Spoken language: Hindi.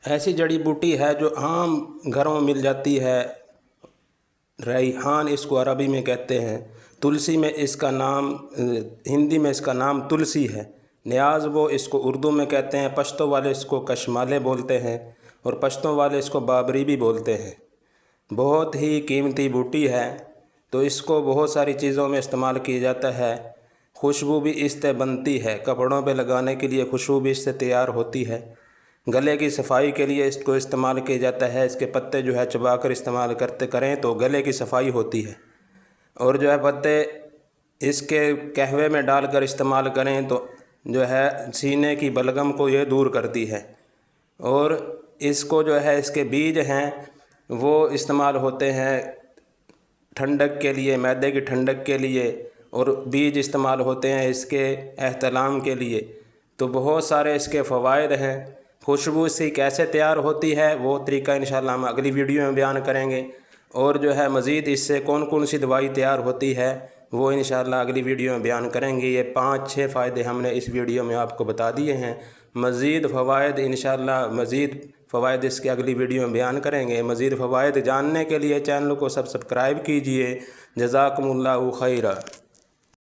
ऐसी जड़ी बूटी है जो आम घरों में मिल जाती है। रेहान इसको अरबी में कहते हैं। तुलसी में इसका नाम, हिंदी में इसका नाम तुलसी है। न्याज़ वो इसको उर्दू में कहते हैं। पश्तो वाले इसको कशमाले बोलते हैं और पश्तों वाले इसको बाबरी भी बोलते हैं। बहुत ही कीमती बूटी है, तो इसको बहुत सारी चीज़ों में इस्तेमाल किया जाता है। खुशबू भी इससे बनती है, कपड़ों पे लगाने के लिए खुशबू भी इससे तैयार होती है। गले की सफाई के लिए इसको इस्तेमाल किया जाता है। इसके पत्ते जो है चबा कर इस्तेमाल करते करें तो गले की सफाई होती है। और जो है पत्ते इसके कहवे में डालकर इस्तेमाल करें तो जो है सीने की बलगम को ये दूर करती है। और इसको जो है इसके बीज हैं वो इस्तेमाल होते हैं ठंडक के लिए, मैदे की ठंडक के लिए, और बीज इस्तेमाल होते हैं इसके एहतलाम के लिए। तो बहुत सारे इसके फ़वाइद हैं। खुशबू इसकी कैसे तैयार होती है वो तरीका इंशाल्लाह हम अगली वीडियो में बयान करेंगे। और जो है मज़ीद इससे कौन कौन सी दवाई तैयार होती है वो इंशाल्लाह अगली वीडियो में बयान करेंगे। ये 5-6 फ़ायदे हमने इस वीडियो में आपको बता दिए हैं। मज़ीद फ़वाइद इंशाल्लाह, मज़ीद फ़वाइद इसके अगली वीडियो में बयान करेंगे। मज़ीद फ़वाइद जानने के लिए चैनल को सब्सक्राइब कीजिए। जज़ाकुमुल्लाहु खैरा।